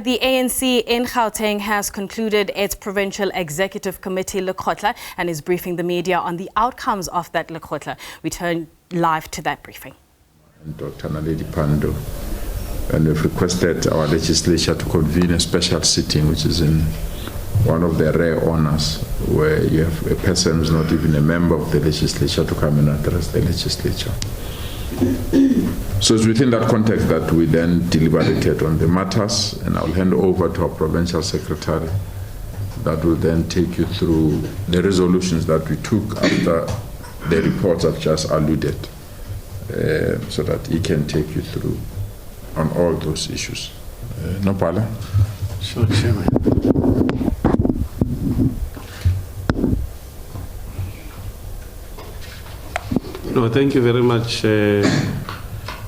the ANC in Gauteng has concluded its Provincial Executive Committee Lekgotla and is briefing the media on the outcomes of that Lekgotla. We turn live to that briefing. Dr. Naledi Pando, and we've requested our legislature to convene a special sitting, which is in one of the rare honors where you have a person who's not even a member of the legislature to come and address the legislature. So it's within that context that we then deliberated on the matters, and I'll hand over to our provincial secretary that will then take you through the resolutions that we took after the reports I've just alluded, so that he can take you through on all those issues. Nopala? Sure, Chairman. No, thank you very much,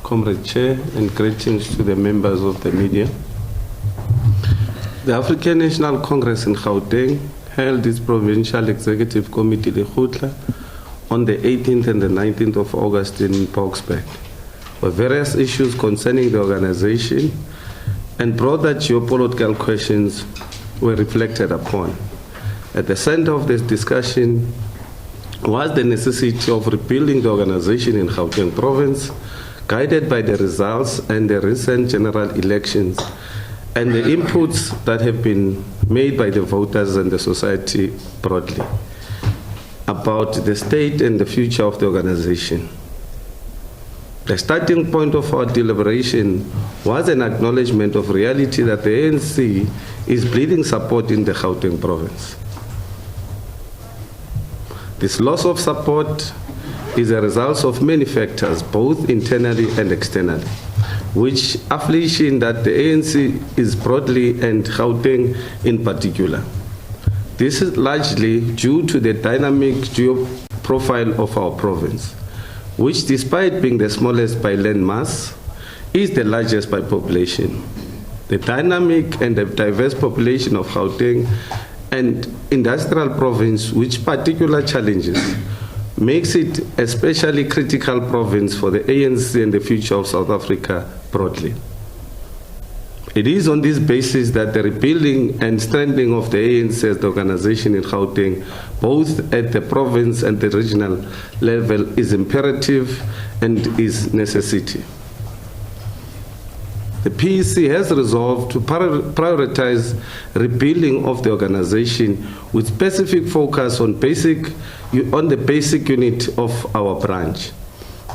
Comrade Chair, and greetings to the members of the media. The African National Congress in Gauteng held its Provincial Executive Committee Lekgotla on the 18th and the 19th of August in Boksburg, where various issues concerning the organization and broader geopolitical questions were reflected upon. At the center of this discussion was the necessity of rebuilding the organization in Gauteng province, guided by the results and the recent general elections and the inputs that have been made by the voters and the society broadly about the state and the future of the organization. The starting point of our deliberation was an acknowledgement of reality that the ANC is bleeding support in the Gauteng province. This loss of support is a result of many factors, both internally and externally, which affliction that the ANC is broadly and Gauteng in particular. This is largely due to the dynamic geo-profile of our province, which, despite being the smallest by land mass, is the largest by population. The dynamic and the diverse population of Gauteng and industrial province, which particular challenges makes it a especially critical province for the ANC and the future of South Africa broadly. It is on this basis that the rebuilding and strengthening of the ANC as the organization in Gauteng, both at the province and the regional level, is imperative and is necessity. The PEC has resolved to prioritize rebuilding of the organization with specific focus on the basic unit of our branch.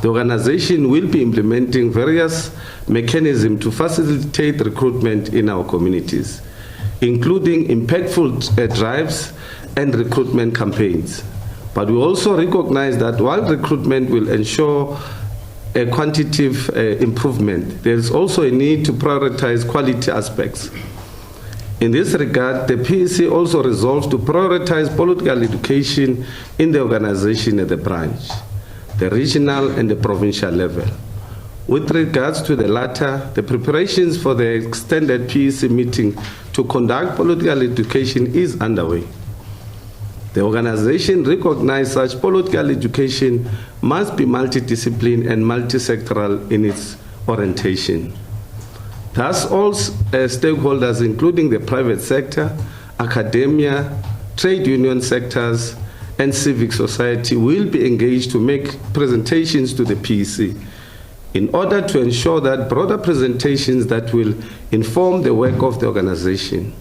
The organization will be implementing various mechanisms to facilitate recruitment in our communities, including impactful drives and recruitment campaigns. But we also recognize that while recruitment will ensure a quantitative improvement, there is also a need to prioritize quality aspects. In this regard, the PEC also resolves to prioritize political education in the organization at the branch, the regional and the provincial level. With regards to the latter, the preparations for the extended PEC meeting to conduct political education is underway. The organization recognizes such political education must be multidisciplinary and multisectoral in its orientation. Thus, all stakeholders, including the private sector, academia, trade union sectors, and civic society, will be engaged to make presentations to the PEC in order to ensure that broader presentations that will inform the work of the organization.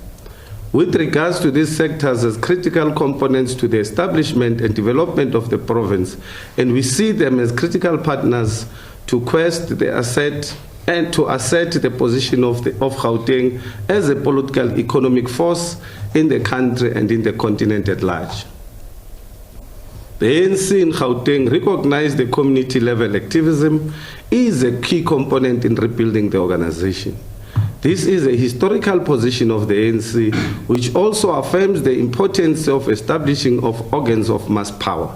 With regards to these sectors as critical components to the establishment and development of the province, and we see them as critical partners to quest the asset and to assert the position of Gauteng as a political economic force in the country and in the continent at large. The ANC in Gauteng recognized the community level activism is a key component in rebuilding the organization. This is a historical position of the ANC, which also affirms the importance of establishing of organs of mass power,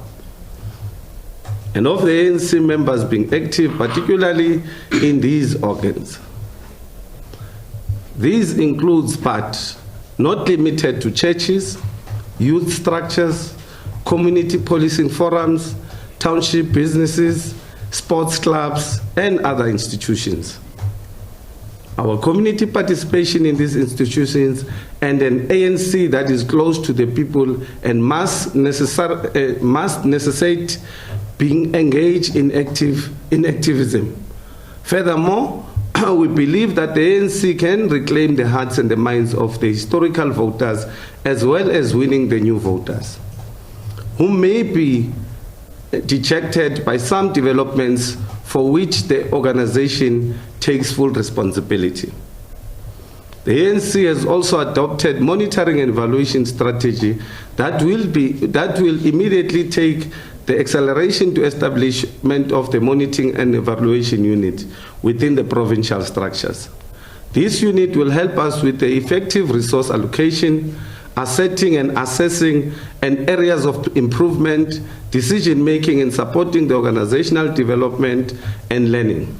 and of the ANC members being active, particularly in these organs. These includes, but not limited to, churches, youth structures, community policing forums, township businesses, sports clubs, and other institutions. Our community participation in these institutions and an ANC that is close to the people and must necessitate being engaged in activism. Furthermore, we believe that the ANC can reclaim the hearts and the minds of the historical voters as well as winning the new voters, who may be dejected by some developments for which the organization takes full responsibility. The ANC has also adopted monitoring and evaluation strategy that will immediately take the acceleration to establishment of the monitoring and evaluation unit within the provincial structures. This unit will help us with the effective resource allocation, asserting and assessing and areas of improvement, decision-making and supporting the organizational development and learning.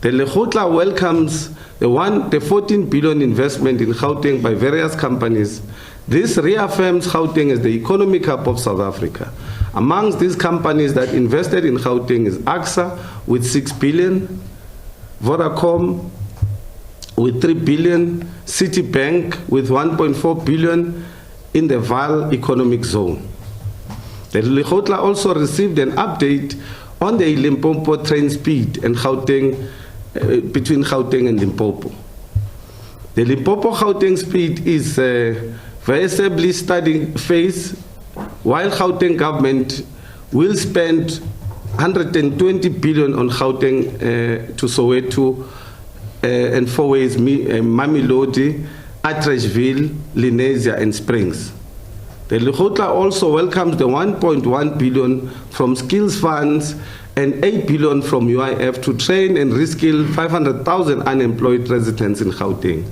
The Lekgotla welcomes the 14 billion investment in Gauteng by various companies. This reaffirms Gauteng as the economic hub of South Africa. Amongst these companies that invested in Gauteng is AXA with 6 billion, Vodacom with 3 billion, Citibank with 1.4 billion in the Vaal economic zone. The Lekgotla also received an update on the Limpopo train speed and Gauteng, between Gauteng and Limpopo. The Limpopo-Gauteng speed is variably studying phase, while Gauteng government will spend 120 billion on Gauteng to Soweto and 4 ways, Mamelodi, Atteridgeville, Lenasia and Springs. The Lekgotla also welcomes the 1.1 billion from skills funds and 8 billion from UIF to train and reskill 500,000 unemployed residents in Gauteng.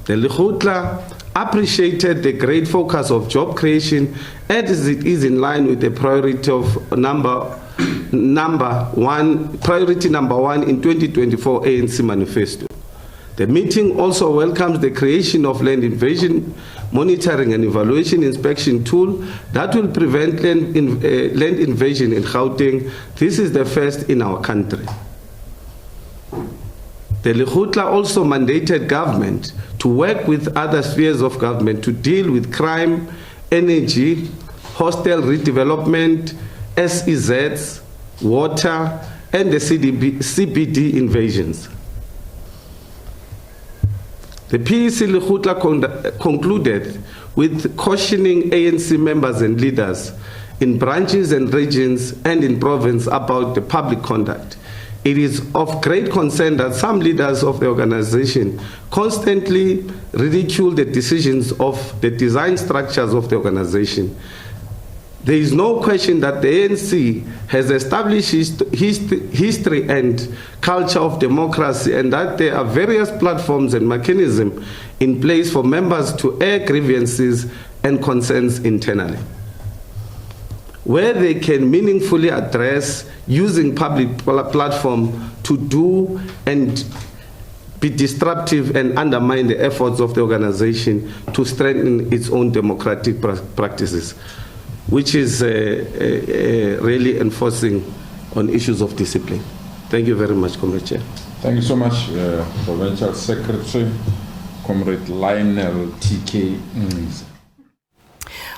The Lekgotla appreciated the great focus of job creation as it is in line with the priority of priority number one in 2024 ANC manifesto. The meeting also welcomes the creation of land invasion monitoring and evaluation inspection tool that will prevent land invasion in Gauteng. This is the first in our country. The Lekgotla also mandated government to work with other spheres of government to deal with crime, energy, hostel redevelopment, SEZs, water, and the CBD invasions. The PEC Lekgotla concluded with cautioning ANC members and leaders in branches and regions and in province about the public conduct. It is of great concern that some leaders of the organization constantly ridicule the decisions of the design structures of the organization. There is no question that the ANC has established history and culture of democracy and that there are various platforms and mechanisms in place for members to air grievances and concerns internally, where they can meaningfully address using public platform to do and be disruptive and undermine the efforts of the organization to strengthen its own democratic practices, which is really enforcing on issues of discipline. Thank you very much, Comrade Chair. Thank you so much, Provincial Secretary, Comrade Lionel T.K.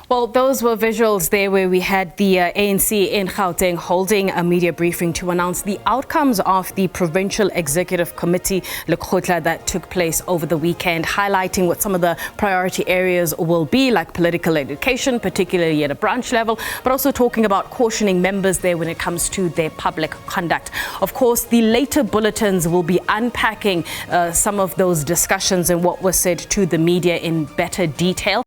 Well, those were visuals there where we had the ANC in Gauteng holding a media briefing to announce the outcomes of the Provincial Executive Committee Lekgotla that took place over the weekend, highlighting what some of the priority areas will be, like political education, particularly at a branch level, but also talking about cautioning members there when it comes to their public conduct. Of course, the later bulletins will be unpacking some of those discussions and what was said to the media in better detail.